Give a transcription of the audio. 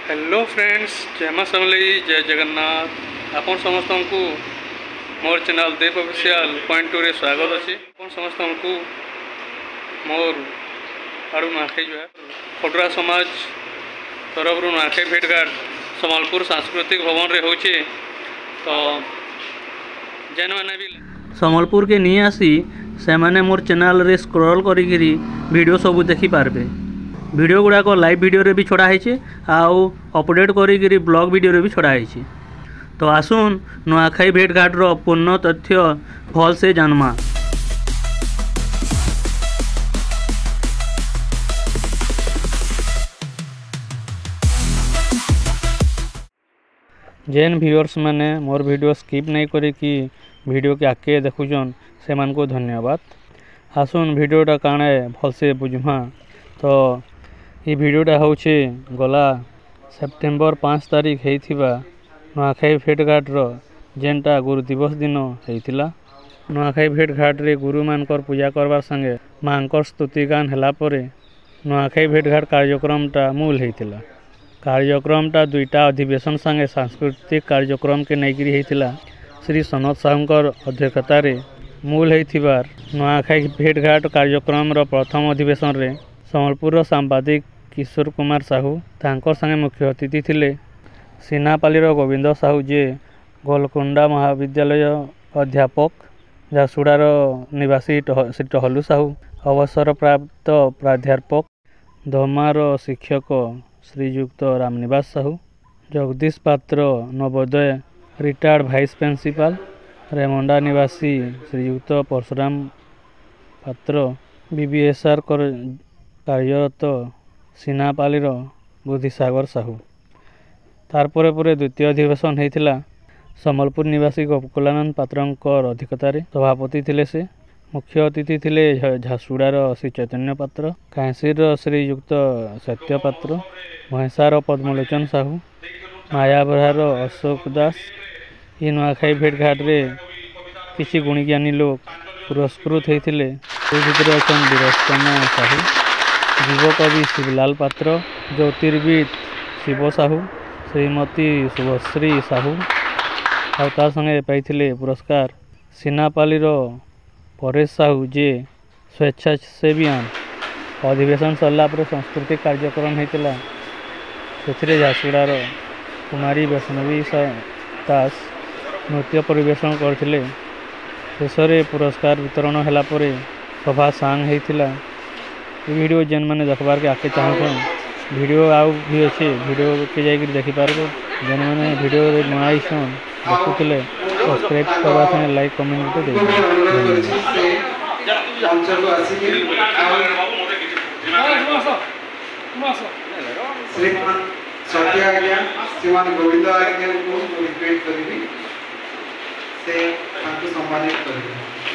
Hello friends, जय मां समलेई, जय जगन्नाथ। आपन समस्त को मोर चैनल देव ऑफिशियल पॉइंट टू रे स्वागत अच्छे। आपन समस्त को मोर आड़ू नुआखाई जो है खटुरा समाज तरफ नुआखाई भेटघाट सम्बलपुर सांस्कृतिक भवन रे होचे। तो जेन माने भी सम्बलपुर के नहीं आसी से माने मोर चैनल रे स्क्रॉल करी वीडियो सब देखि पारबे। वीडियो गुड़ाक लाइव वीडियो रे भी छड़ा है आउ अपडेट करी ब्लॉग वीडियो रे भी छड़ा है। तो आसुन नुआखाई भेटघाट रो पूर्ण तथ्य भल से जानमा। जेन व्यूअर्स माने मोर वीडियो स्किप नहीं करी कि वीडियो के आके देखुचन से मान को धन्यवाद। आसुन वीडियोटा काणे भल से बुझमा। तो ये वीडियोटा होचे गला सेप्टेम्बर 5 तारीख होइथिबा नुआखाई भेटघाट रो जेनटा गुरु दिवस दिन होइतिला। नुआखाई भेटघाट रे गुरु मानकर पूजा करबार संगे मांकर स्तुति गान हला परे नुआखाई भेटघाट कार्यक्रमटा मूल होइतिला। कार्यक्रमटा दुईटा अधिवेशन संगे सांस्कृतिक कार्यक्रम के नैकरी होइतिला। श्री सनत साहुंकर अध्यक्षता रे मूल होइथिबार नुआखाई भेटघाट कार्यक्रम रो प्रथम अधिवेशन रे सम्बलपुर सांबादिक किशोर कुमार साहू तांकर संगे मुख्य अतिथि थिले सीनापाली गोविंद साहू जे गोलकुंडा महाविद्यालय अध्यापक, झारसुड़ार निवासी श्री टहलू साहू अवसर प्राप्त प्राध्यापक, धमार शिक्षक श्रीयुक्त रामनिवास साहू, जगदीश पात्र नवोदय रिटायर्ड भाइस प्रिंसिपाल, रेमुंडा निवासी श्रीयुक्त परशुराम पात्र, बीबीएसआर कार्यरत सीनापाली बुद्धिसागर साहू। तारपरे परे द्वितीय अधिवेशन होइतिला सम्बलपुर निवासी गोकुलानंद पात्रंकर अधिकतार सभापति थिले से। मुख्य अतिथि थिले झारसुड़ार श्री चैतन्य पात्र, कांसीर श्रीयुक्त सत्य पात्र, महेशार पद्मलोचन साहू, मायाबरार अशोक दास। ये नुआखाई भेटघाट रे किसी गुणीज्ञानी लोग पुरस्कृत होइतिले। भितर अच्छा वीरस्तम साहू, युवकवि शिवलाल पात्र, ज्योतिर्विद शिव साहू, श्रीमती शुभश्री साहू और तार संगे पाइथिले पुरस्कार सीनापाली परेश साहू जे स्वेच्छासेवीयान। अधिवेशन सरला पर सांस्कृतिक कार्यक्रम होइतिला। सेथिरे झारसुड़ार कुमारी वैष्णवी दास नृत्य परिवेशन करथिले। शेषरे पुरस्कार वितरण होला परे सभा सांग होइतिला। वीडियो जेन माने देखबार के आके चाहछन वीडियो आउ भी अच्छे वीडियो के जाकर देखिपार। जेन मैंने वीडियो बनाईसन देखुले सब्सक्राइब करवा संगे लाइक कमेंट दे श्रीमान सत्य आज्ञा श्रीमान गोविंद आज्ञा को रिक्वेस्ट करी से संपादित करेंगे।